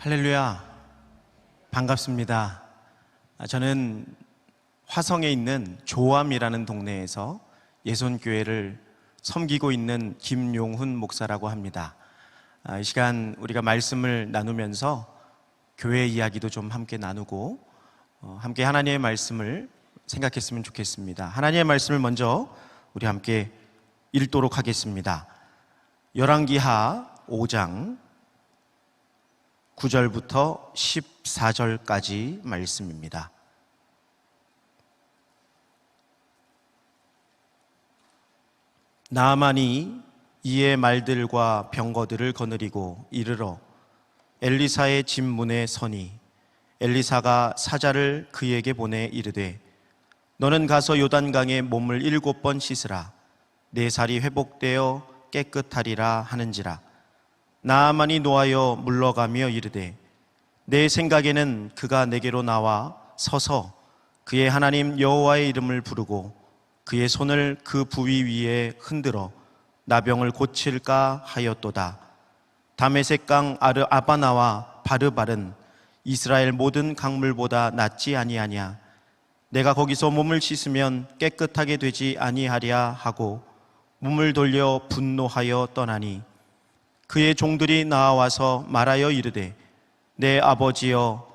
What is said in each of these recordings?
할렐루야, 반갑습니다. 저는 화성에 있는 조암이라는 동네에서 예손교회를 섬기고 있는 김용훈 목사라고 합니다. 이 시간 우리가 말씀을 나누면서 교회 이야기도 좀 함께 나누고 함께 하나님의 말씀을 생각했으면 좋겠습니다. 하나님의 말씀을 먼저 우리 함께 읽도록 하겠습니다. 열왕기하 5장 9절부터 14절까지 말씀입니다. 나아만이 이에 말들과 병거들을 거느리고 이르러 엘리사의 집 문에 서니 엘리사가 사자를 그에게 보내 이르되 너는 가서 요단강에 몸을 7번 씻으라 내 살이 회복되어 깨끗하리라 하는지라. 나아만이 노하여 물러가며 이르되 내 생각에는 그가 내게로 나와 서서 그의 하나님 여호와의 이름을 부르고 그의 손을 그 부위 위에 흔들어 나병을 고칠까 하였도다. 다메섹강 아바나와 바르발은 이스라엘 모든 강물보다 낫지 아니하냐. 내가 거기서 몸을 씻으면 깨끗하게 되지 아니하랴 하고 몸을 돌려 분노하여 떠나니 그의 종들이 나와서 말하여 이르되 내 아버지여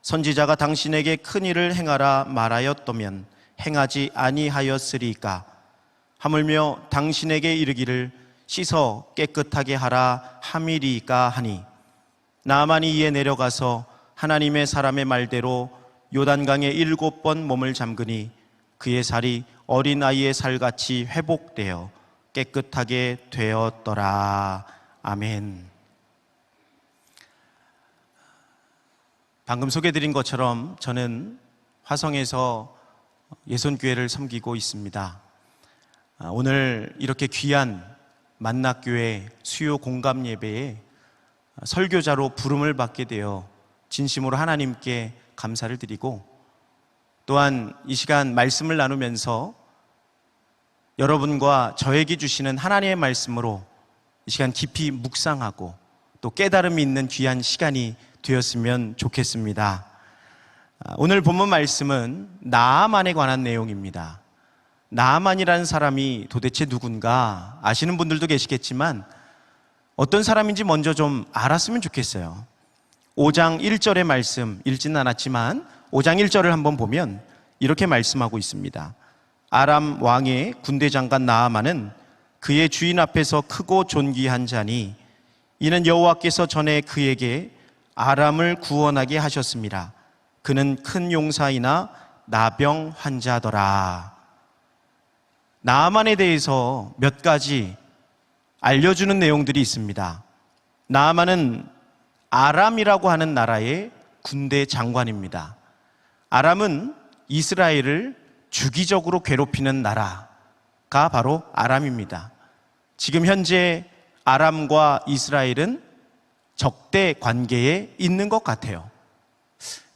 선지자가 당신에게 큰 일을 행하라 말하였더면 행하지 아니하였으리까. 하물며 당신에게 이르기를 씻어 깨끗하게 하라 함이리까 하니 나아만이 이에 내려가서 하나님의 사람의 말대로 요단강에 7번 몸을 잠그니 그의 살이 어린아이의 살같이 회복되어 깨끗하게 되었더라. 아멘. 방금 소개드린 것처럼 저는 화성에서 예손교회를 섬기고 있습니다. 오늘 이렇게 귀한 만낙교회 수요 공감 예배에 설교자로 부름을 받게 되어 진심으로 하나님께 감사를 드리고 또한 이 시간 말씀을 나누면서 여러분과 저에게 주시는 하나님의 말씀으로 이 시간 깊이 묵상하고 또 깨달음이 있는 귀한 시간이 되었으면 좋겠습니다. 오늘 본문 말씀은 나아만에 관한 내용입니다. 나아만이라는 사람이 도대체 누군가 아시는 분들도 계시겠지만 어떤 사람인지 먼저 좀 알았으면 좋겠어요. 5장 1절의 말씀 읽지는 않았지만 5장 1절을 한번 보면 이렇게 말씀하고 있습니다. 아람 왕의 군대 장관 나아만은 그의 주인 앞에서 크고 존귀한 자니 이는 여호와께서 전에 그에게 아람을 구원하게 하셨습니다. 그는 큰 용사이나 나병 환자더라. 나아만에 대해서 몇 가지 알려주는 내용들이 있습니다. 나아만은 아람이라고 하는 나라의 군대 장관입니다. 아람은 이스라엘을 주기적으로 괴롭히는 나라가 바로 아람입니다. 지금 현재 아람과 이스라엘은 적대 관계에 있는 것 같아요.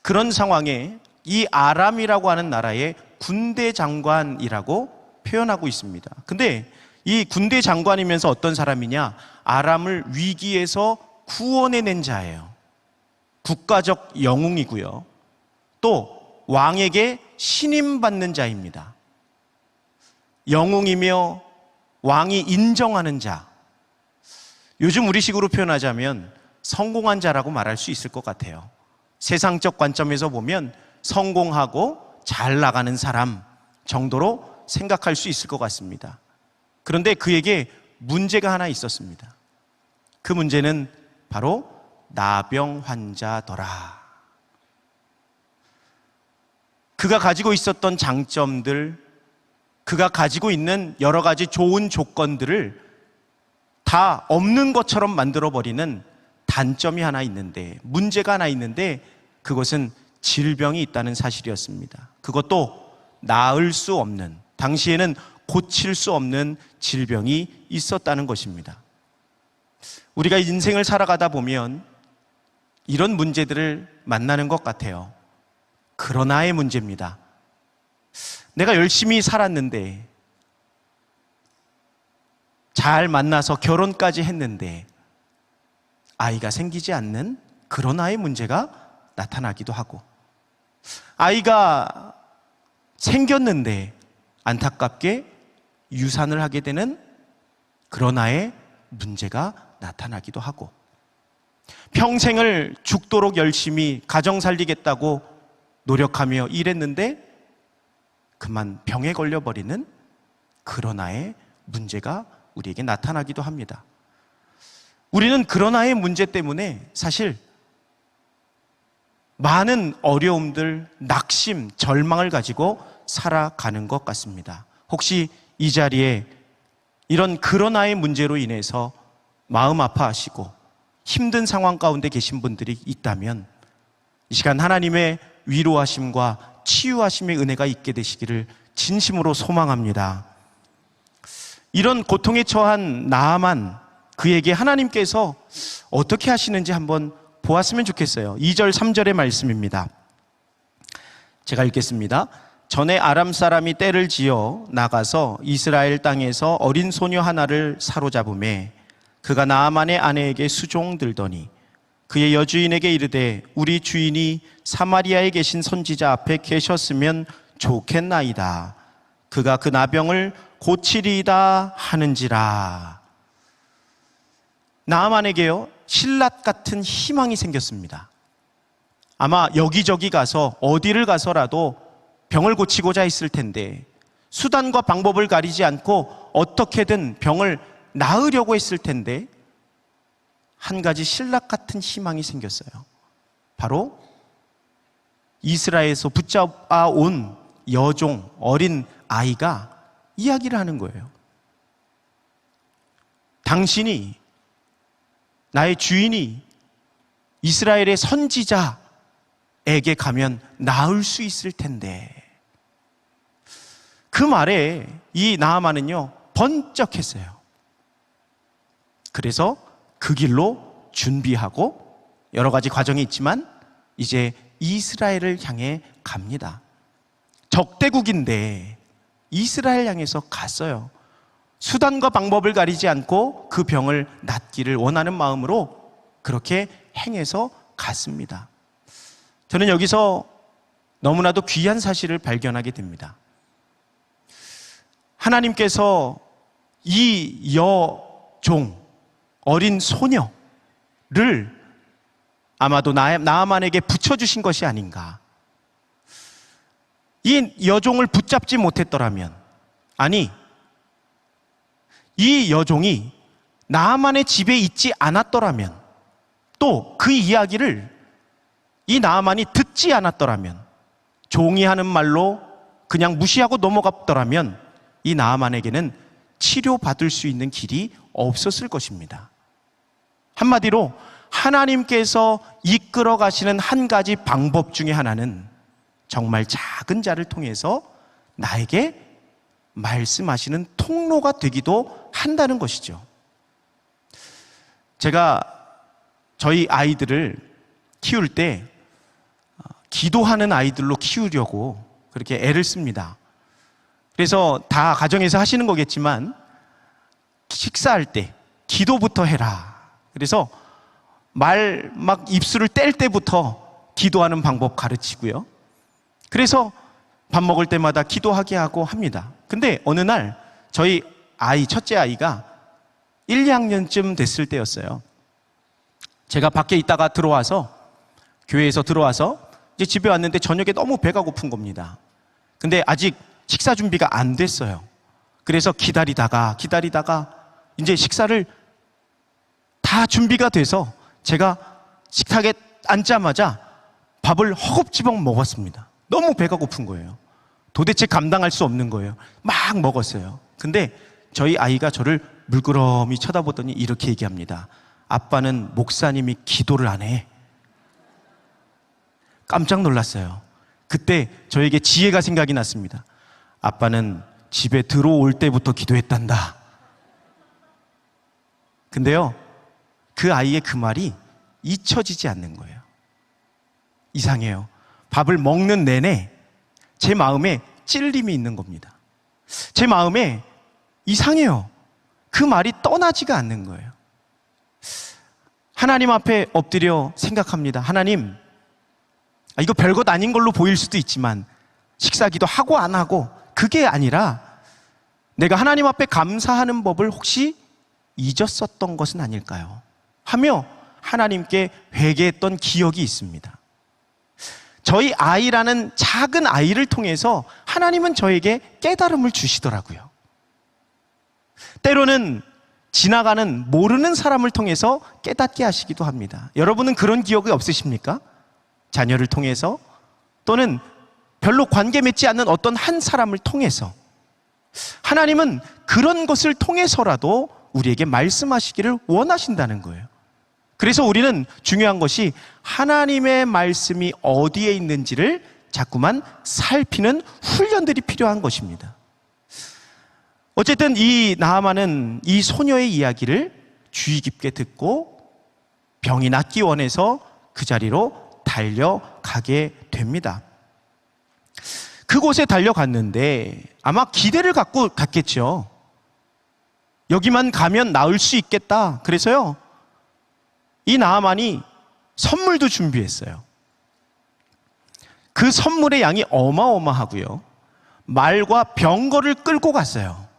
그런 상황에 이 아람이라고 하는 나라의 군대 장관이라고 표현하고 있습니다. 근데 이 군대 장관이면서 어떤 사람이냐? 아람을 위기에서 구원해낸 자예요. 국가적 영웅이고요. 또 왕에게 신임받는 자입니다. 영웅이며 왕이 인정하는 자. 요즘 우리식으로 표현하자면 성공한 자라고 말할 수 있을 것 같아요. 세상적 관점에서 보면 성공하고 잘 나가는 사람 정도로 생각할 수 있을 것 같습니다. 그런데 그에게 문제가 하나 있었습니다. 그 문제는 바로 나병 환자더라. 그가 가지고 있었던 장점들, 그가 가지고 있는 여러 가지 좋은 조건들을 다 없는 것처럼 만들어버리는 단점이 하나 있는데, 문제가 하나 있는데 그것은 질병이 있다는 사실이었습니다. 그것도 나을 수 없는, 당시에는 고칠 수 없는 질병이 있었다는 것입니다. 우리가 인생을 살아가다 보면 이런 문제들을 만나는 것 같아요. 그러나의 문제입니다. 내가 열심히 살았는데, 잘 만나서 결혼까지 했는데 아이가 생기지 않는 그런 아이의 문제가 나타나기도 하고, 아이가 생겼는데 안타깝게 유산을 하게 되는 그런 아이의 문제가 나타나기도 하고, 평생을 죽도록 열심히 가정 살리겠다고 노력하며 일했는데 그만 병에 걸려버리는 그런 아이의 문제가 우리에게 나타나기도 합니다. 우리는 그런 아이의 문제 때문에 사실 많은 어려움들, 낙심, 절망을 가지고 살아가는 것 같습니다. 혹시 이 자리에 이런 그런 아이의 문제로 인해서 마음 아파하시고 힘든 상황 가운데 계신 분들이 있다면 이 시간 하나님의 위로하심과 치유하심의 은혜가 있게 되시기를 진심으로 소망합니다. 이런 고통에 처한 나아만, 그에게 하나님께서 어떻게 하시는지 한번 보았으면 좋겠어요. 2절 3절의 말씀입니다. 제가 읽겠습니다. 전에 아람 사람이 떼를 지어 나가서 이스라엘 땅에서 어린 소녀 하나를 사로잡음에 그가 나아만의 아내에게 수종들더니 그의 여주인에게 이르되 우리 주인이 사마리아에 계신 선지자 앞에 계셨으면 좋겠나이다. 그가 그 나병을 고치리이다 하는지라. 나아만에게요, 신라 같은 희망이 생겼습니다. 아마 여기저기 가서 어디를 가서라도 병을 고치고자 했을 텐데 수단과 방법을 가리지 않고 어떻게든 병을 나으려고 했을 텐데 한 가지 신라 같은 희망이 생겼어요. 바로 이스라엘에서 붙잡아 온 여종, 어린 아이가 이야기를 하는 거예요. 당신이, 나의 주인이 이스라엘의 선지자에게 가면 나을 수 있을 텐데. 그 말에 이 나아만은요, 번쩍했어요. 그래서 그 길로 준비하고 여러 가지 과정이 있지만 이제 이스라엘을 향해 갑니다. 적대국인데 이스라엘 향해서 갔어요. 수단과 방법을 가리지 않고 그 병을 낫기를 원하는 마음으로 그렇게 행해서 갔습니다. 저는 여기서 너무나도 귀한 사실을 발견하게 됩니다. 하나님께서 이 여종, 어린 소녀를 아마도 나아만에게 붙여주신 것이 아닌가. 이 여종을 붙잡지 못했더라면, 아니, 이 여종이 나아만의 집에 있지 않았더라면, 또 그 이야기를 이 나아만이 듣지 않았더라면, 종이 하는 말로 그냥 무시하고 넘어갔더라면 이 나아만에게는 치료받을 수 있는 길이 없었을 것입니다. 한마디로 하나님께서 이끌어 가시는 한 가지 방법 중에 하나는 정말 작은 자를 통해서 나에게 말씀하시는 통로가 되기도 한다는 것이죠. 제가 저희 아이들을 키울 때 기도하는 아이들로 키우려고 그렇게 애를 씁니다. 그래서 다 가정에서 하시는 거겠지만 식사할 때 기도부터 해라. 그래서 말 막 입술을 뗄 때부터 기도하는 방법 가르치고요. 그래서 밥 먹을 때마다 기도하게 하고 합니다. 근데 어느 날 저희 아이, 첫째 아이가 1, 2학년쯤 됐을 때였어요. 제가 밖에 있다가 들어와서, 교회에서 들어와서 이제 집에 왔는데 저녁에 너무 배가 고픈 겁니다. 근데 아직 식사 준비가 안 됐어요. 그래서 기다리다가 이제 식사를 다 준비가 돼서 제가 식탁에 앉자마자 밥을 허겁지겁 먹었습니다. 너무 배가 고픈 거예요. 도대체 감당할 수 없는 거예요. 막 먹었어요. 근데 저희 아이가 저를 물끄러미 쳐다보더니 이렇게 얘기합니다. 아빠는 목사님이 기도를 안 해. 깜짝 놀랐어요. 그때 저에게 지혜가 생각이 났습니다. 아빠는 집에 들어올 때부터 기도했단다. 근데요, 그 아이의 그 말이 잊혀지지 않는 거예요. 이상해요. 밥을 먹는 내내 제 마음에 찔림이 있는 겁니다. 제 마음에 이상해요. 그 말이 떠나지가 않는 거예요. 하나님 앞에 엎드려 생각합니다. 하나님, 이거 별것 아닌 걸로 보일 수도 있지만 식사기도 하고 안 하고 그게 아니라 내가 하나님 앞에 감사하는 법을 혹시 잊었었던 것은 아닐까요? 하며 하나님께 회개했던 기억이 있습니다. 저희 아이라는 작은 아이를 통해서 하나님은 저에게 깨달음을 주시더라고요. 때로는 지나가는 모르는 사람을 통해서 깨닫게 하시기도 합니다. 여러분은 그런 기억이 없으십니까? 자녀를 통해서 또는 별로 관계 맺지 않는 어떤 한 사람을 통해서 하나님은 그런 것을 통해서라도 우리에게 말씀하시기를 원하신다는 거예요. 그래서 우리는 중요한 것이 하나님의 말씀이 어디에 있는지를 자꾸만 살피는 훈련들이 필요한 것입니다. 어쨌든 이 나아만은 이 소녀의 이야기를 주의 깊게 듣고 병이 낫기 원해서 그 자리로 달려가게 됩니다. 그곳에 달려갔는데 아마 기대를 갖고 갔겠죠. 여기만 가면 나을 수 있겠다. 그래서요, 이 나아만이 선물도 준비했어요. 그 선물의 양이 어마어마하고요, 말과 병거를 끌고 갔어요.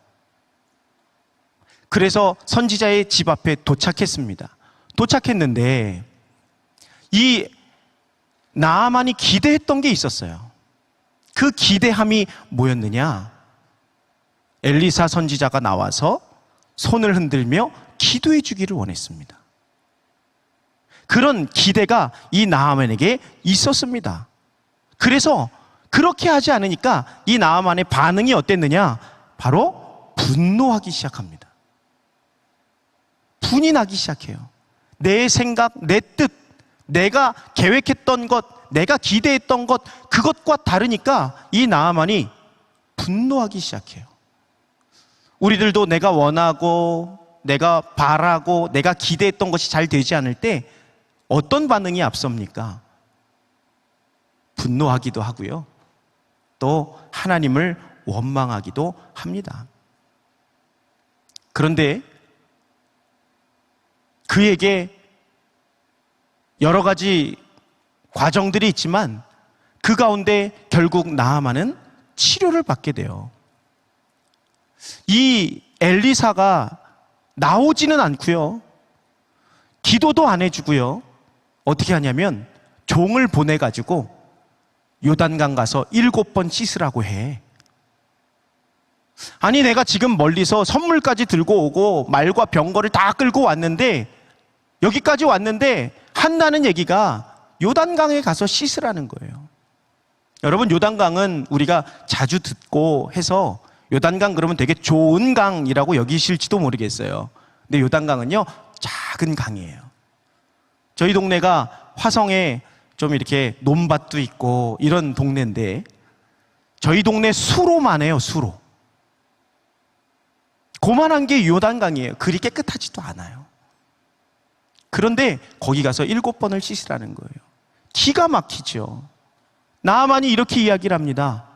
그래서 선지자의 집 앞에 도착했습니다. 도착했는데 이 나아만이 기대했던 게 있었어요. 그 기대함이 뭐였느냐? 엘리사 선지자가 나와서 손을 흔들며 기도해 주기를 원했습니다. 그런 기대가 이 나아만에게 있었습니다. 그래서 그렇게 하지 않으니까 이 나아만의 반응이 어땠느냐? 바로 분노하기 시작합니다. 분이 나기 시작해요. 내 생각, 내 뜻, 내가 계획했던 것, 내가 기대했던 것, 그것과 다르니까 이 나아만이 분노하기 시작해요. 우리들도 내가 원하고 내가 바라고 내가 기대했던 것이 잘 되지 않을 때 어떤 반응이 앞섭니까? 분노하기도 하고요, 또 하나님을 원망하기도 합니다. 그런데 그에게 여러 가지 과정들이 있지만 그 가운데 결국 나아만은 치료를 받게 돼요. 이 엘리사가 나오지는 않고요, 기도도 안 해주고요, 어떻게 하냐면 종을 보내가지고 요단강 가서 7번 씻으라고 해. 아니, 내가 지금 멀리서 선물까지 들고 오고 말과 병거를 다 끌고 왔는데, 여기까지 왔는데 한다는 얘기가 요단강에 가서 씻으라는 거예요. 여러분, 요단강은 우리가 자주 듣고 해서 요단강 그러면 되게 좋은 강이라고 여기실지도 모르겠어요. 근데 요단강은요, 작은 강이에요. 저희 동네가 화성에 좀 이렇게 논밭도 있고 이런 동네인데 저희 동네 수로만 해요. 수로. 고만한 게 요단강이에요. 그리 깨끗하지도 않아요. 그런데 거기 가서 7번을 씻으라는 거예요. 기가 막히죠. 나아만이 이렇게 이야기를 합니다.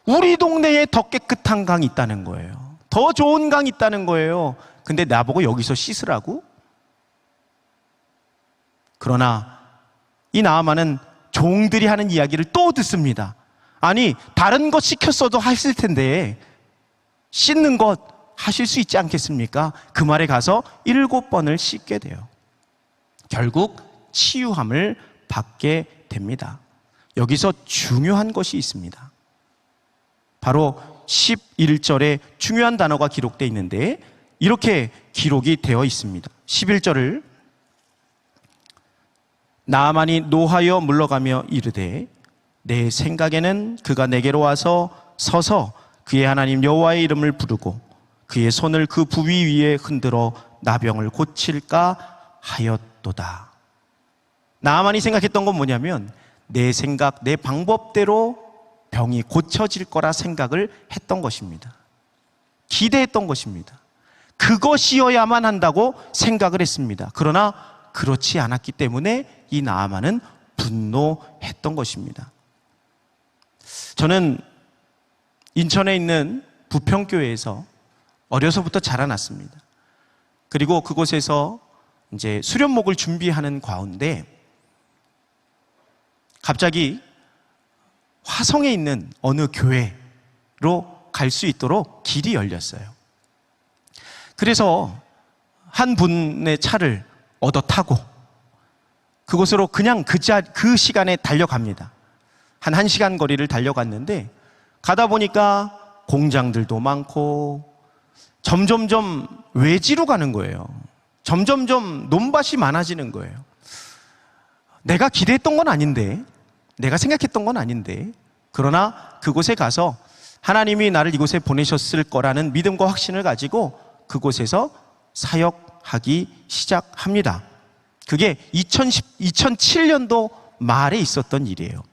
우리 동네에 더 깨끗한 강이 있다는 거예요. 더 좋은 강이 있다는 거예요. 근데 나보고 여기서 씻으라고? 그러나 이 나아만은 종들이 하는 이야기를 또 듣습니다. 아니, 다른 것 시켰어도 하실 텐데 씻는 것 하실 수 있지 않겠습니까? 그 말에 가서 7번을 씻게 돼요. 결국 치유함을 받게 됩니다. 여기서 중요한 것이 있습니다. 바로 11절에 중요한 단어가 기록되어 있는데 이렇게 기록이 되어 있습니다. 11절을 나아만이 노하여 물러가며 이르되 내 생각에는 그가 내게로 와서 서서 그의 하나님 여호와의 이름을 부르고 그의 손을 그 부위 위에 흔들어 나병을 고칠까 하였도다. 나아만이 생각했던 건 뭐냐면 내 생각, 내 방법대로 병이 고쳐질 거라 생각을 했던 것입니다. 기대했던 것입니다. 그것이어야만 한다고 생각을 했습니다. 그러나 그렇지 않았기 때문에 이 나아만은 분노했던 것입니다. 저는 인천에 있는 부평교회에서 어려서부터 자라났습니다. 그리고 그곳에서 이제 수련목을 준비하는 가운데 갑자기 화성에 있는 어느 교회로 갈 수 있도록 길이 열렸어요. 그래서 한 분의 차를 얻어 타고 그곳으로 그냥 그 시간에 달려갑니다. 한 1시간 거리를 달려갔는데 가다 보니까 공장들도 많고 점점점 외지로 가는 거예요. 점점점 논밭이 많아지는 거예요. 내가 기대했던 건 아닌데, 내가 생각했던 건 아닌데, 그러나 그곳에 가서 하나님이 나를 이곳에 보내셨을 거라는 믿음과 확신을 가지고 그곳에서 사역하기 시작합니다. 그게 2007년도 말에 있었던 일이에요.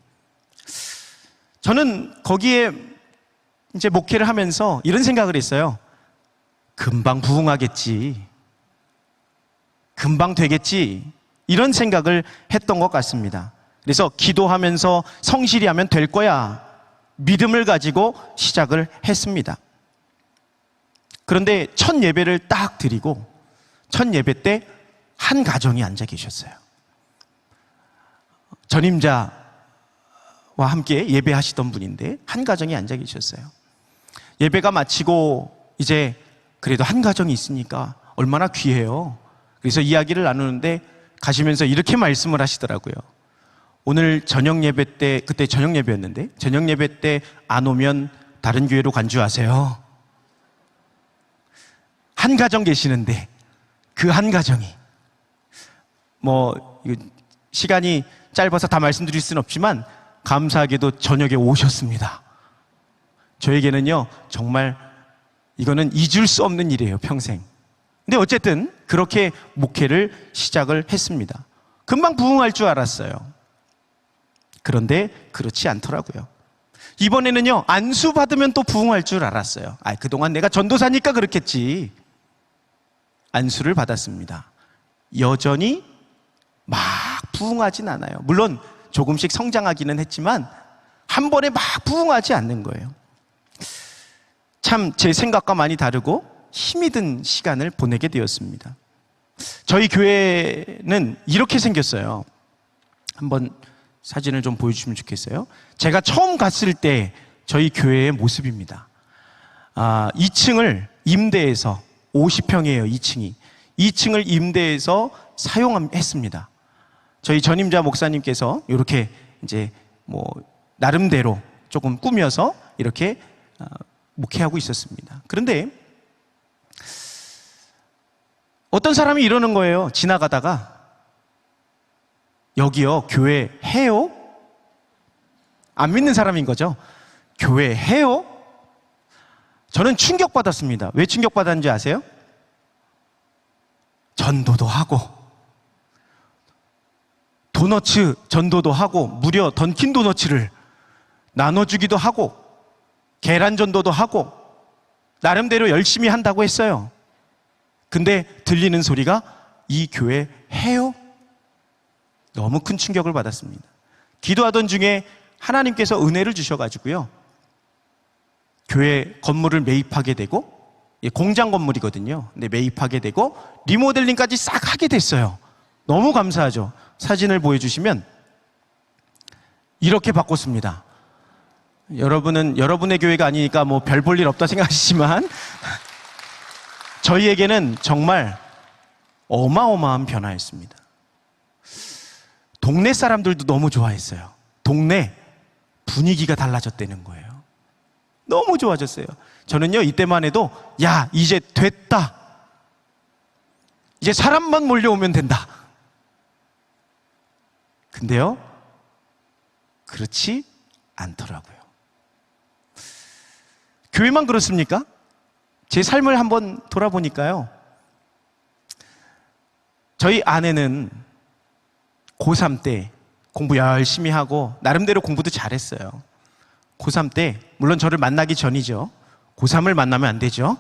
저는 거기에 이제 목회를 하면서 이런 생각을 했어요. 금방 부흥하겠지. 금방 되겠지. 이런 생각을 했던 것 같습니다. 그래서 기도하면서 성실히 하면 될 거야. 믿음을 가지고 시작을 했습니다. 그런데 첫 예배를 딱 드리고 첫 예배 때 한 가정이 앉아 계셨어요. 전임자와 함께 예배하시던 분인데 한 가정이 앉아 계셨어요. 예배가 마치고 이제 그래도 한 가정이 있으니까 얼마나 귀해요. 그래서 이야기를 나누는데 가시면서 이렇게 말씀을 하시더라고요. 오늘 저녁 예배 때, 그때 저녁 예배였는데 저녁 예배 때 안 오면 다른 교회로 간주하세요. 한 가정 계시는데 그 한 가정이 시간이 짧아서 다 말씀드릴 수는 없지만 감사하게도 저녁에 오셨습니다. 저에게는요 정말 이거는 잊을 수 없는 일이에요, 평생. 근데 어쨌든 그렇게 목회를 시작을 했습니다. 금방 부흥할 줄 알았어요. 그런데 그렇지 않더라고요. 이번에는요 안수 받으면 또 부흥할 줄 알았어요. 그동안 내가 전도사니까 그렇겠지. 안수를 받았습니다. 여전히 막 부흥하진 않아요. 물론 조금씩 성장하기는 했지만 한 번에 막 부흥하지 않는 거예요. 참 제 생각과 많이 다르고 힘이 든 시간을 보내게 되었습니다. 저희 교회는 이렇게 생겼어요. 한번 사진을 좀 보여주시면 좋겠어요. 제가 처음 갔을 때 저희 교회의 모습입니다. 2층을 임대해서 50평이에요. 2층을 임대해서 사용했습니다. 저희 전임자 목사님께서 이렇게 이제 나름대로 조금 꾸며서 이렇게 목회하고 있었습니다. 그런데 어떤 사람이 이러는 거예요. 지나가다가 여기요 교회 해요? 안 믿는 사람인 거죠. 교회 해요? 저는 충격받았습니다. 왜 충격받았는지 아세요? 전도도 하고 도너츠 전도도 하고 무려 던킨 도너츠를 나눠주기도 하고 계란 전도도 하고 나름대로 열심히 한다고 했어요. 근데 들리는 소리가 이 교회 해요? 너무 큰 충격을 받았습니다. 기도하던 중에 하나님께서 은혜를 주셔가지고요 교회 건물을 매입하게 되고 공장 건물이거든요. 근데 매입하게 되고 리모델링까지 싹 하게 됐어요. 너무 감사하죠. 사진을 보여주시면 이렇게 바꿨습니다. 여러분은 여러분의 교회가 아니니까 별 볼 일 없다 생각하시지만 저희에게는 정말 어마어마한 변화였습니다. 동네 사람들도 너무 좋아했어요. 동네 분위기가 달라졌다는 거예요. 너무 좋아졌어요. 저는요 이때만 해도 야 이제 됐다. 이제 사람만 몰려오면 된다. 근데요 그렇지 않더라고요. 교회만 그렇습니까? 제 삶을 한번 돌아보니까요 저희 아내는 고3 때 공부 열심히 하고 나름대로 공부도 잘했어요. 고3 때 물론 저를 만나기 전이죠. 고3을 만나면 안 되죠.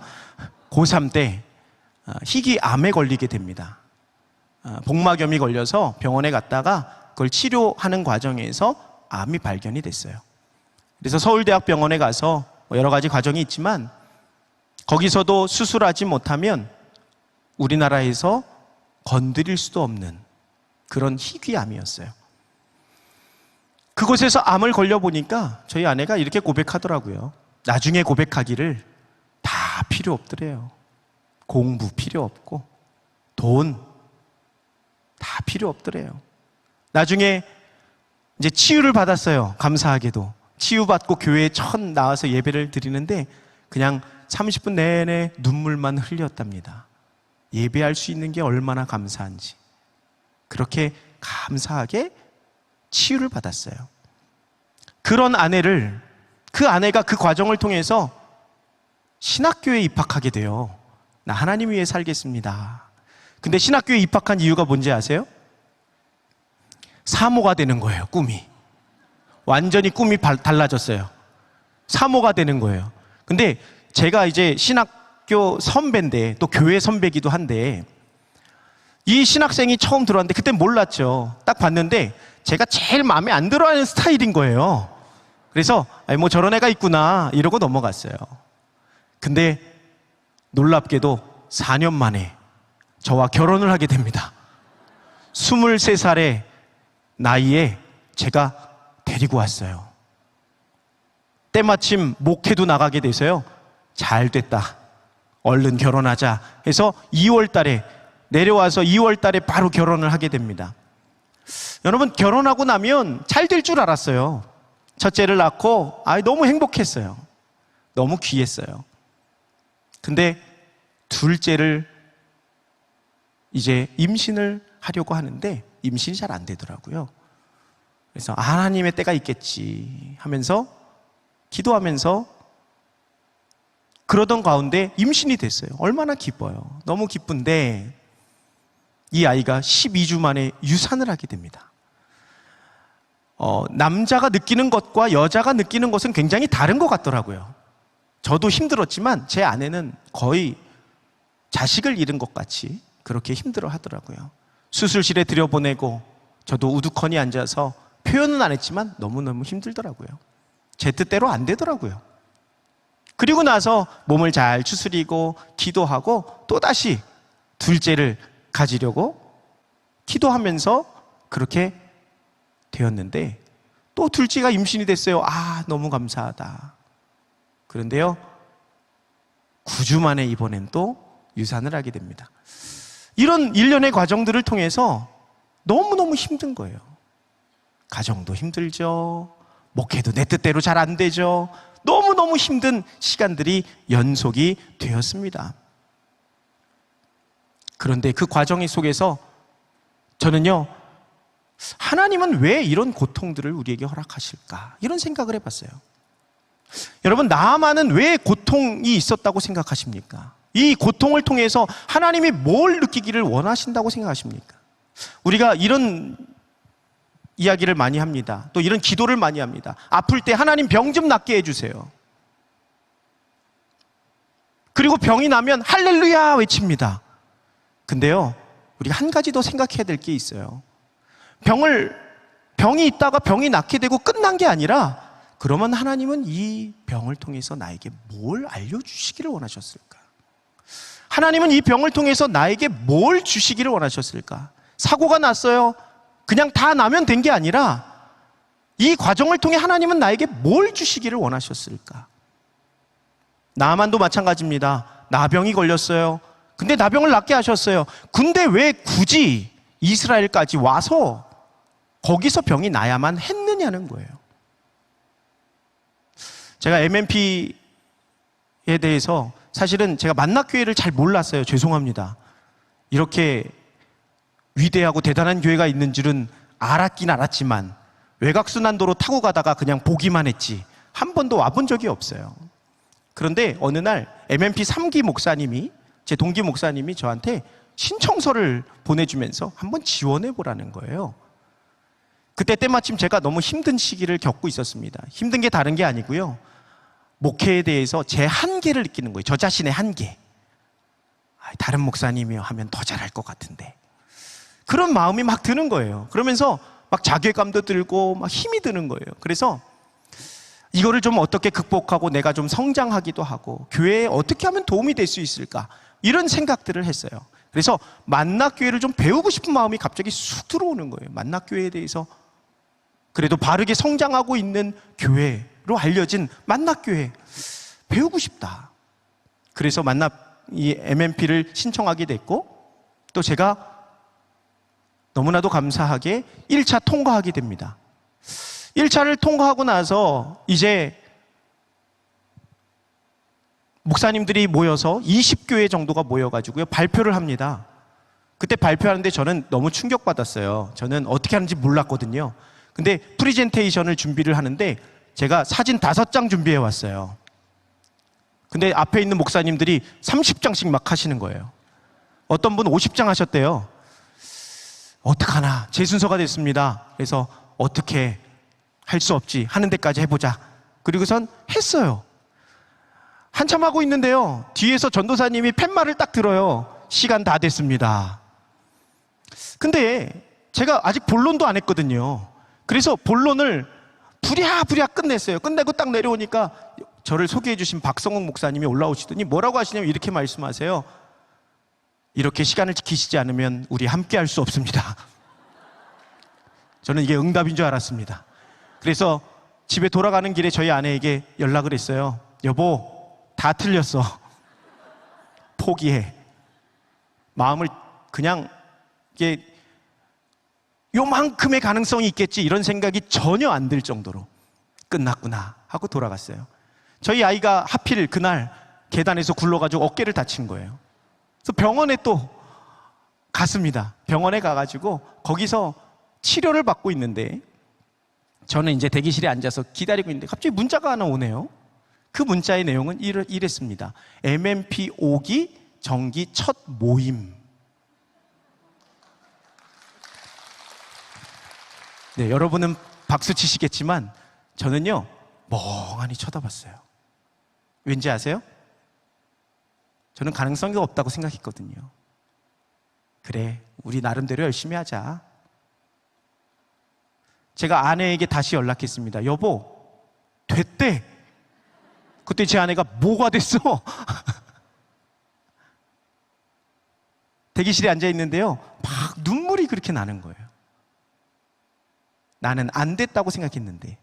고3 때 희귀암에 걸리게 됩니다. 복막염이 걸려서 병원에 갔다가 그걸 치료하는 과정에서 암이 발견이 됐어요. 그래서 서울대학병원에 가서 여러 가지 과정이 있지만 거기서도 수술하지 못하면 우리나라에서 건드릴 수도 없는 그런 희귀암이었어요. 그곳에서 암을 걸려보니까 저희 아내가 이렇게 고백하더라고요. 나중에 고백하기를 다 필요 없더래요. 공부 필요 없고 돈 다 필요 없더래요. 나중에 이제 치유를 받았어요. 감사하게도 치유받고 교회에 처음 나와서 예배를 드리는데 그냥 30분 내내 눈물만 흘렸답니다. 예배할 수 있는 게 얼마나 감사한지. 그렇게 감사하게 치유를 받았어요. 그런 아내를, 그 아내가 그 과정을 통해서 신학교에 입학하게 돼요. 나 하나님 위해 살겠습니다. 근데 신학교에 입학한 이유가 뭔지 아세요? 사모가 되는 거예요. 꿈이 완전히 꿈이 달라졌어요. 사모가 되는 거예요. 근데 제가 이제 신학교 선배인데 또 교회 선배기도 한데 이 신학생이 처음 들어왔는데 그때 몰랐죠. 딱 봤는데 제가 제일 마음에 안 들어하는 스타일인 거예요. 그래서 뭐 저런 애가 있구나 이러고 넘어갔어요. 근데 놀랍게도 4년 만에 저와 결혼을 하게 됩니다. 23살의 나이에 제가 데리고 왔어요. 때마침 목회도 나가게 돼서요. 잘 됐다. 얼른 결혼하자 해서 2월 달에 내려와서 2월 달에 바로 결혼을 하게 됩니다. 여러분, 결혼하고 나면 잘 될 줄 알았어요. 첫째를 낳고 너무 행복했어요. 너무 귀했어요. 근데 둘째를 이제 임신을 하려고 하는데 임신이 잘 안 되더라고요. 그래서 하나님의 때가 있겠지 하면서 기도하면서 그러던 가운데 임신이 됐어요. 얼마나 기뻐요. 너무 기쁜데 이 아이가 12주 만에 유산을 하게 됩니다. 남자가 느끼는 것과 여자가 느끼는 것은 굉장히 다른 것 같더라고요. 저도 힘들었지만 제 아내는 거의 자식을 잃은 것 같이 그렇게 힘들어 하더라고요. 수술실에 들여보내고 저도 우두커니 앉아서 표현은 안 했지만 너무너무 힘들더라고요. 제 뜻대로 안 되더라고요. 그리고 나서 몸을 잘 추스리고 기도하고 또다시 둘째를 가지려고 기도하면서 그렇게 되었는데 또 둘째가 임신이 됐어요. 너무 감사하다. 그런데요, 9주 만에 이번엔 또 유산을 하게 됩니다. 이런 일련의 과정들을 통해서 너무너무 힘든 거예요. 가정도 힘들죠. 목회도 내 뜻대로 잘 안 되죠. 너무너무 힘든 시간들이 연속이 되었습니다. 그런데 그 과정 속에서 저는요, 하나님은 왜 이런 고통들을 우리에게 허락하실까? 이런 생각을 해봤어요. 여러분, 나아만은 왜 고통이 있었다고 생각하십니까? 이 고통을 통해서 하나님이 뭘 느끼기를 원하신다고 생각하십니까? 우리가 이런 이야기를 많이 합니다. 또 이런 기도를 많이 합니다. 아플 때 하나님 병 좀 낫게 해주세요. 그리고 병이 나면 할렐루야 외칩니다. 근데요, 우리가 한 가지 더 생각해야 될 게 있어요. 병이 있다가 병이 낫게 되고 끝난 게 아니라, 그러면 하나님은 이 병을 통해서 나에게 뭘 알려주시기를 원하셨을까? 하나님은 이 병을 통해서 나에게 뭘 주시기를 원하셨을까? 사고가 났어요. 그냥 다 나면 된 게 아니라 이 과정을 통해 하나님은 나에게 뭘 주시기를 원하셨을까? 나만도 마찬가지입니다. 나병이 걸렸어요. 근데 나병을 낫게 하셨어요. 근데 왜 굳이 이스라엘까지 와서 거기서 병이 나야만 했느냐는 거예요. 제가 MMP에 대해서 사실은 제가 만락교회를 잘 몰랐어요. 죄송합니다. 이렇게 위대하고 대단한 교회가 있는 줄은 알았긴 알았지만 외곽순환도로 타고 가다가 그냥 보기만 했지 한 번도 와본 적이 없어요. 그런데 어느 날 MMP 3기 목사님이, 제 동기 목사님이 저한테 신청서를 보내주면서 한번 지원해보라는 거예요. 그때 때마침 제가 너무 힘든 시기를 겪고 있었습니다. 힘든 게 다른 게 아니고요, 목회에 대해서 제 한계를 느끼는 거예요. 저 자신의 한계. 다른 목사님이요 하면 더 잘할 것 같은데, 그런 마음이 막 드는 거예요. 그러면서 막 자괴감도 들고 막 힘이 드는 거예요. 그래서 이거를 좀 어떻게 극복하고 내가 좀 성장하기도 하고 교회에 어떻게 하면 도움이 될 수 있을까, 이런 생각들을 했어요. 그래서 만낙교회를 좀 배우고 싶은 마음이 갑자기 쑥 들어오는 거예요. 만낙교회에 대해서 그래도 바르게 성장하고 있는 교회로 알려진 만낙교회 배우고 싶다. 그래서 이 MMP를 신청하게 됐고, 또 제가 너무나도 감사하게 1차 통과하게 됩니다. 1차를 통과하고 나서 이제 목사님들이 모여서 20교회 정도가 모여가지고요, 발표를 합니다. 그때 발표하는데 저는 너무 충격받았어요. 저는 어떻게 하는지 몰랐거든요. 근데 프리젠테이션을 준비를 하는데 제가 사진 5장 준비해 왔어요. 근데 앞에 있는 목사님들이 30장씩 막 하시는 거예요. 어떤 분 50장 하셨대요. 어떡하나, 제 순서가 됐습니다. 그래서 어떻게 할 수 없지, 하는 데까지 해보자. 그리고선 했어요. 한참 하고 있는데요, 뒤에서 전도사님이 팻말을 딱 들어요. 시간 다 됐습니다. 근데 제가 아직 본론도 안 했거든요. 그래서 본론을 부랴부랴 끝냈어요. 끝내고 딱 내려오니까 저를 소개해 주신 박성욱 목사님이 올라오시더니 뭐라고 하시냐면 이렇게 말씀하세요. 이렇게 시간을 지키시지 않으면 우리 함께 할 수 없습니다. 저는 이게 응답인 줄 알았습니다. 그래서 집에 돌아가는 길에 저희 아내에게 연락을 했어요. 여보, 다 틀렸어. 포기해. 마음을 그냥 이게 요만큼의 가능성이 있겠지 이런 생각이 전혀 안 들 정도로 끝났구나 하고 돌아갔어요. 저희 아이가 하필 그날 계단에서 굴러가지고 어깨를 다친 거예요. 그래서 병원에 또 갔습니다. 병원에 가가지고 거기서 치료를 받고 있는데 저는 이제 대기실에 앉아서 기다리고 있는데 갑자기 문자가 하나 오네요. 그 문자의 내용은 이랬습니다. MMP 5기 정기 첫 모임. 네, 여러분은 박수 치시겠지만 저는요, 멍하니 쳐다봤어요. 왠지 아세요? 저는 가능성이 없다고 생각했거든요. 그래, 우리 나름대로 열심히 하자. 제가 아내에게 다시 연락했습니다. 여보, 됐대. 그때 제 아내가 뭐가 됐어? 대기실에 앉아 있는데요, 막 눈물이 그렇게 나는 거예요. 나는 안 됐다고 생각했는데,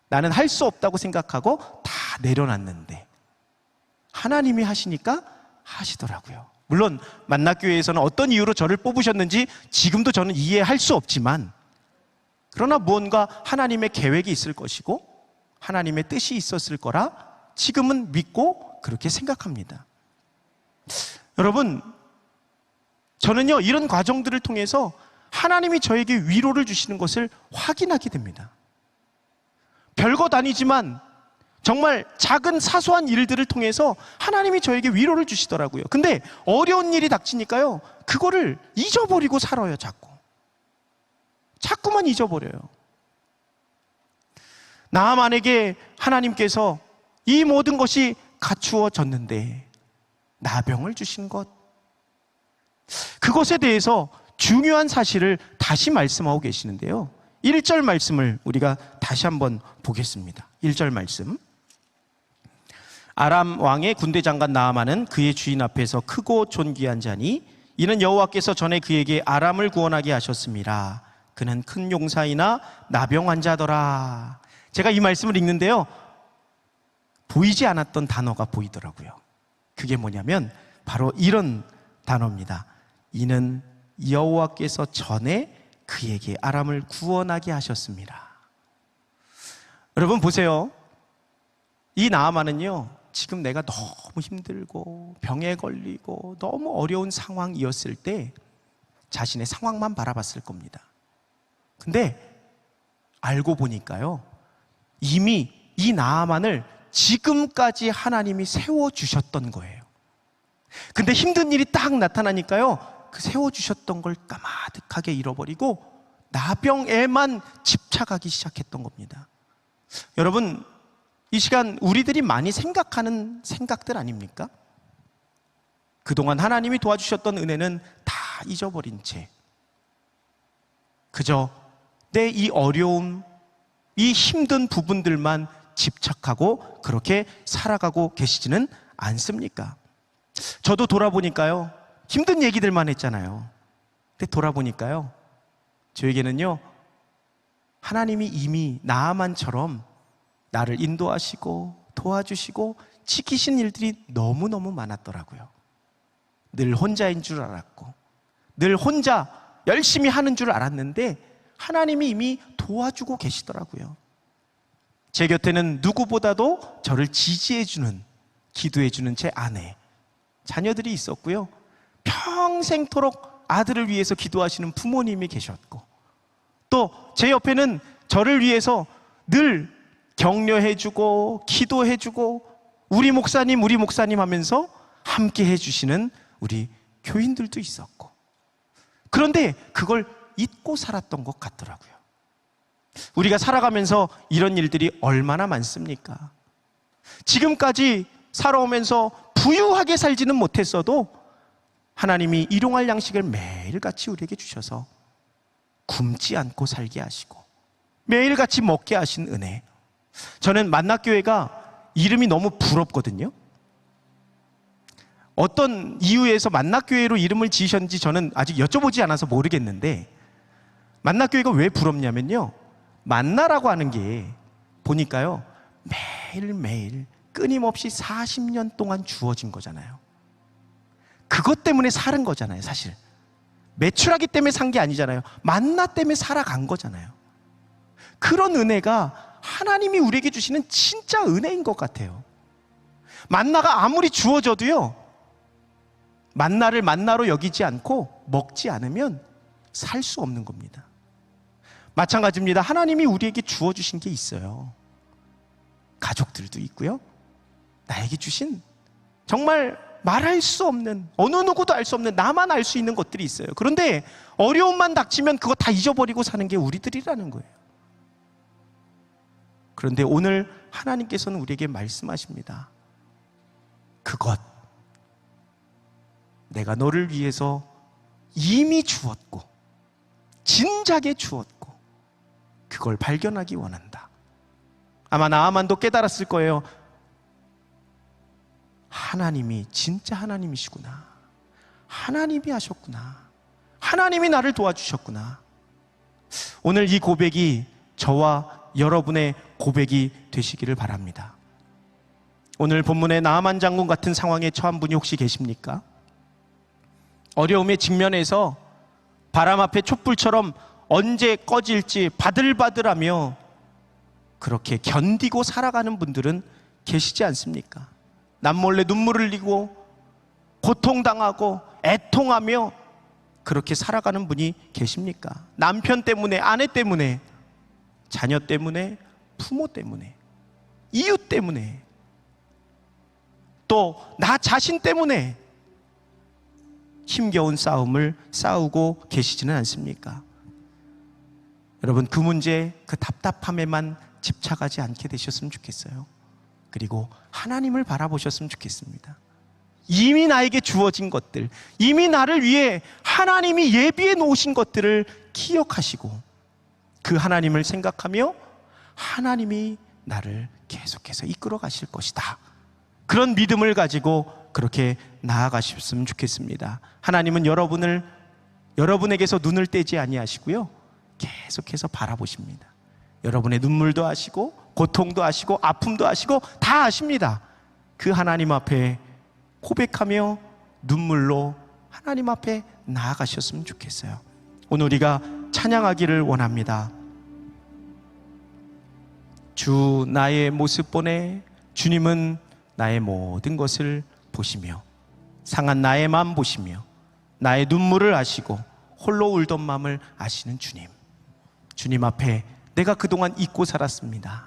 나는 할 수 없다고 생각하고 다 내려놨는데 하나님이 하시니까 하시더라고요. 물론 만낙교회에서는 어떤 이유로 저를 뽑으셨는지 지금도 저는 이해할 수 없지만, 그러나 무언가 하나님의 계획이 있을 것이고 하나님의 뜻이 있었을 거라 지금은 믿고 그렇게 생각합니다. 여러분, 저는요, 이런 과정들을 통해서 하나님이 저에게 위로를 주시는 것을 확인하게 됩니다. 별것 아니지만 정말 작은 사소한 일들을 통해서 하나님이 저에게 위로를 주시더라고요. 근데 어려운 일이 닥치니까요, 그거를 잊어버리고 살아요. 자꾸만 잊어버려요. 나아만에게 하나님께서 이 모든 것이 갖추어졌는데 나병을 주신 것, 그것에 대해서 중요한 사실을 다시 말씀하고 계시는데요, 1절 말씀을 우리가 다시 한번 보겠습니다. 1절 말씀. 아람 왕의 군대 장관 나아만은 그의 주인 앞에서 크고 존귀한 자니 이는 여호와께서 전에 그에게 아람을 구원하게 하셨습니다. 그는 큰 용사이나 나병 환자더라. 제가 이 말씀을 읽는데요, 보이지 않았던 단어가 보이더라고요. 그게 뭐냐면 바로 이런 단어입니다. 이는 여호와께서 전에 그에게 아람을 구원하게 하셨습니다. 여러분 보세요. 이 나아만은요, 지금 내가 너무 힘들고 병에 걸리고 너무 어려운 상황이었을 때 자신의 상황만 바라봤을 겁니다. 근데 알고 보니까요, 이미 이 나아만을 지금까지 하나님이 세워주셨던 거예요. 근데 힘든 일이 딱 나타나니까요, 그 세워주셨던 걸 까마득하게 잃어버리고 나병에만 집착하기 시작했던 겁니다. 여러분, 이 시간 우리들이 많이 생각하는 생각들 아닙니까? 그동안 하나님이 도와주셨던 은혜는 다 잊어버린 채 그저 내 이 어려움, 이 힘든 부분들만 집착하고 그렇게 살아가고 계시지는 않습니까? 저도 돌아보니까요, 힘든 얘기들만 했잖아요. 근데 돌아보니까요, 저에게는요, 하나님이 이미 나아만처럼 나를 인도하시고 도와주시고 지키신 일들이 너무너무 많았더라고요. 늘 혼자인 줄 알았고, 늘 혼자 열심히 하는 줄 알았는데 하나님이 이미 도와주고 계시더라고요. 제 곁에는 누구보다도 저를 지지해주는, 기도해주는 제 아내, 자녀들이 있었고요. 평생토록 아들을 위해서 기도하시는 부모님이 계셨고, 또 제 옆에는 저를 위해서 늘 격려해주고 기도해주고 우리 목사님 하면서 함께 해주시는 우리 교인들도 있었고, 그런데 그걸 잊고 살았던 것 같더라고요. 우리가 살아가면서 이런 일들이 얼마나 많습니까? 지금까지 살아오면서 부유하게 살지는 못했어도 하나님이 일용할 양식을 매일같이 우리에게 주셔서 굶지 않고 살게 하시고 매일같이 먹게 하신 은혜, 저는 만나교회가 이름이 너무 부럽거든요. 어떤 이유에서 만나교회로 이름을 지으셨는지 저는 아직 여쭤보지 않아서 모르겠는데, 만나교회가 왜 부럽냐면요, 만나라고 하는 게 보니까요, 매일매일 끊임없이 40년 동안 주어진 거잖아요. 그것 때문에 사는 거잖아요. 사실 매출하기 때문에 산 게 아니잖아요. 만나 때문에 살아간 거잖아요. 그런 은혜가 하나님이 우리에게 주시는 진짜 은혜인 것 같아요. 만나가 아무리 주어져도요, 만나를 만나로 여기지 않고 먹지 않으면 살 수 없는 겁니다. 마찬가지입니다. 하나님이 우리에게 주어주신 게 있어요. 가족들도 있고요, 나에게 주신 정말 말할 수 없는, 어느 누구도 알 수 없는, 나만 알 수 있는 것들이 있어요. 그런데 어려움만 닥치면 그거 다 잊어버리고 사는 게 우리들이라는 거예요. 그런데 오늘 하나님께서는 우리에게 말씀하십니다. 그것, 내가 너를 위해서 이미 주었고 진작에 주었고 그걸 발견하기 원한다. 아마 나아만도 깨달았을 거예요. 하나님이 진짜 하나님이시구나, 하나님이 하셨구나, 하나님이 나를 도와주셨구나. 오늘 이 고백이 저와 여러분의 고백이 되시기를 바랍니다. 오늘 본문의 나아만 장군 같은 상황에 처한 분이 혹시 계십니까? 어려움에 직면해서 바람 앞에 촛불처럼 언제 꺼질지 바들바들하며 그렇게 견디고 살아가는 분들은 계시지 않습니까? 남몰래 눈물을 흘리고 고통당하고 애통하며 그렇게 살아가는 분이 계십니까? 남편 때문에, 아내 때문에, 자녀 때문에, 부모 때문에, 이웃 때문에, 또 나 자신 때문에 힘겨운 싸움을 싸우고 계시지는 않습니까? 여러분, 그 문제, 그 답답함에만 집착하지 않게 되셨으면 좋겠어요. 그리고 하나님을 바라보셨으면 좋겠습니다. 이미 나에게 주어진 것들, 이미 나를 위해 하나님이 예비해 놓으신 것들을 기억하시고 그 하나님을 생각하며 하나님이 나를 계속해서 이끌어 가실 것이다, 그런 믿음을 가지고 그렇게 나아가셨으면 좋겠습니다. 하나님은 여러분에게서 눈을 떼지 아니하시고요, 계속해서 바라보십니다. 여러분의 눈물도 아시고 고통도 아시고 아픔도 아시고 다 아십니다. 그 하나님 앞에 고백하며 눈물로 하나님 앞에 나아가셨으면 좋겠어요. 오늘 우리가 찬양하기를 원합니다. 주 나의 모습 보내, 주님은 나의 모든 것을 보시며 상한 나의 마음 보시며 나의 눈물을 아시고 홀로 울던 마음을 아시는 주님, 주님 앞에 내가 그동안 잊고 살았습니다.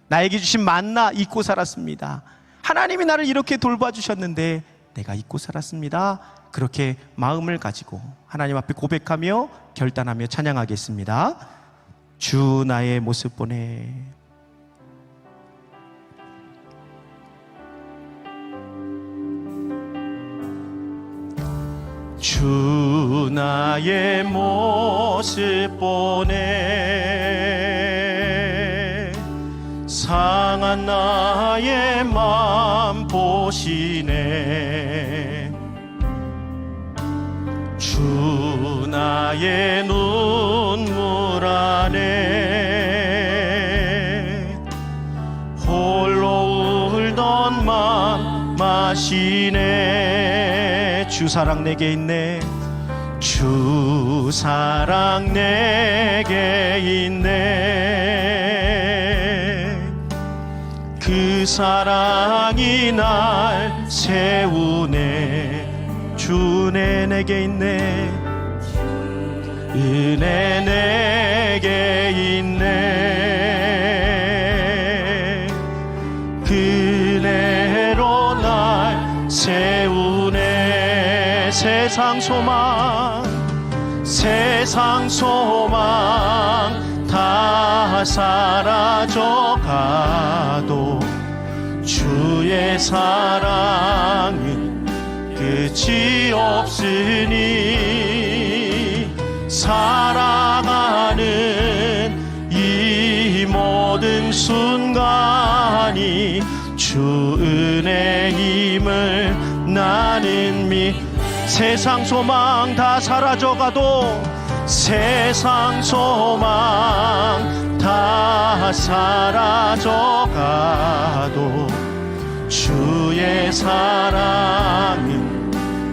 나에게 주신 만나 잊고 살았습니다. 하나님이 나를 이렇게 돌봐주셨는데 내가 잊고 살았습니다. 그렇게 마음을 가지고 하나님 앞에 고백하며 결단하며 찬양하겠습니다. 주 나의 모습 보내. 주 나의 모습 보내, 상한 나의 맘 보시네. 나의 눈물 안에 홀로 울던 맘 마시네. 주 사랑 내게 있네. 주 사랑 내게 있네. 그 사랑이 날 세우네. 주 은혜 내게 있네. 은혜 내게 있네. 그 은혜로 날 세우네. 세상 소망 다 사라져가도 주의 사랑은 끝이 없으니 살아가는 이 모든 순간이 주 은혜임을 나는 세상 소망 다 사라져가도 세상 소망 다 사라져가도 주의 사랑은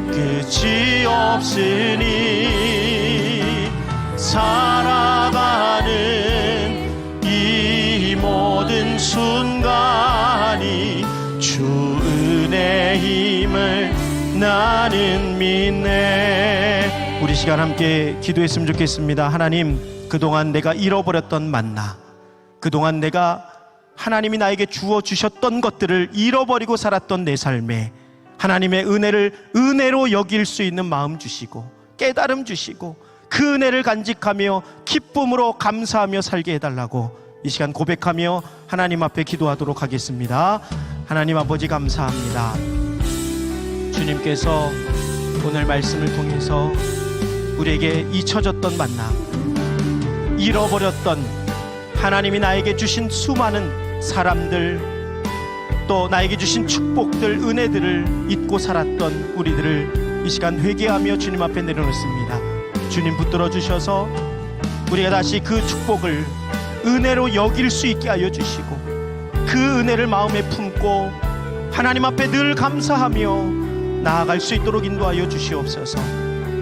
끝이 없으니 살아가는 이 모든 순간이 주 은혜임을 나는 믿네. 우리 시간 함께 기도했으면 좋겠습니다. 하나님, 그동안 내가 잃어버렸던 만나, 그동안 내가 하나님이 나에게 주어주셨던 것들을 잃어버리고 살았던 내 삶에 하나님의 은혜를 은혜로 여길 수 있는 마음 주시고 깨달음 주시고 그 은혜를 간직하며 기쁨으로 감사하며 살게 해달라고 이 시간 고백하며 하나님 앞에 기도하도록 하겠습니다. 하나님 아버지, 감사합니다. 주님께서 오늘 말씀을 통해서 우리에게 잊혀졌던 만나, 잃어버렸던 하나님이 나에게 주신 수많은 사람들, 또 나에게 주신 축복들, 은혜들을 잊고 살았던 우리들을 이 시간 회개하며 주님 앞에 내려놓습니다. 주님 붙들어 주셔서 우리가 다시 그 축복을 은혜로 여길 수 있게 하여 주시고 그 은혜를 마음에 품고 하나님 앞에 늘 감사하며 나아갈 수 있도록 인도하여 주시옵소서.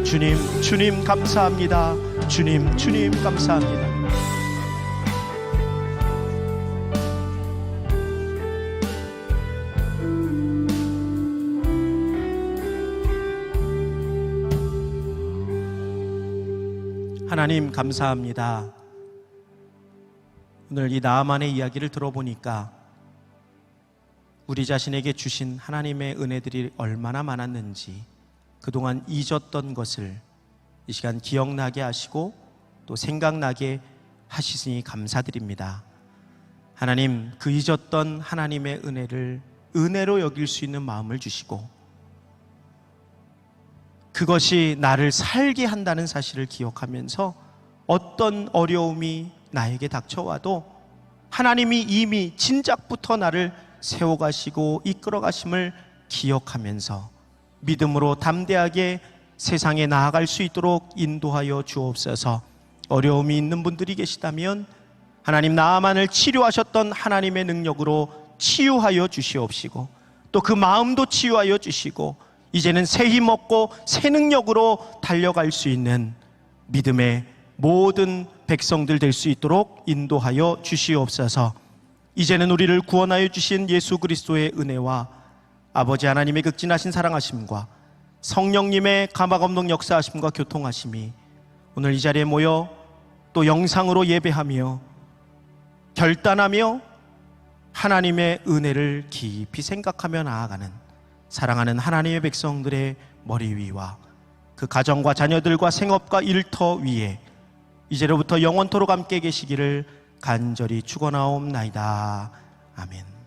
주님 감사합니다. 주님 감사합니다. 하나님 감사합니다. 오늘 이 나아만의 이야기를 들어보니까 우리 자신에게 주신 하나님의 은혜들이 얼마나 많았는지, 그동안 잊었던 것을 이 시간 기억나게 하시고 또 생각나게 하시니 감사드립니다. 하나님, 그 잊었던 하나님의 은혜를 은혜로 여길 수 있는 마음을 주시고 그것이 나를 살게 한다는 사실을 기억하면서 어떤 어려움이 나에게 닥쳐와도 하나님이 이미 진작부터 나를 세워가시고 이끌어가심을 기억하면서 믿음으로 담대하게 세상에 나아갈 수 있도록 인도하여 주옵소서. 어려움이 있는 분들이 계시다면 하나님, 나아만을 치료하셨던 하나님의 능력으로 치유하여 주시옵시고 또 그 마음도 치유하여 주시고 이제는 새 힘 얻고 새 능력으로 달려갈 수 있는 믿음의 모든 백성들 될 수 있도록 인도하여 주시옵소서. 이제는 우리를 구원하여 주신 예수 그리스도의 은혜와 아버지 하나님의 극진하신 사랑하심과 성령님의 감화감동 역사하심과 교통하심이 오늘 이 자리에 모여 또 영상으로 예배하며 결단하며 하나님의 은혜를 깊이 생각하며 나아가는 사랑하는 하나님의 백성들의 머리 위와 그 가정과 자녀들과 생업과 일터 위에 이제로부터 영원토록 함께 계시기를 간절히 축원하옵나이다. 아멘.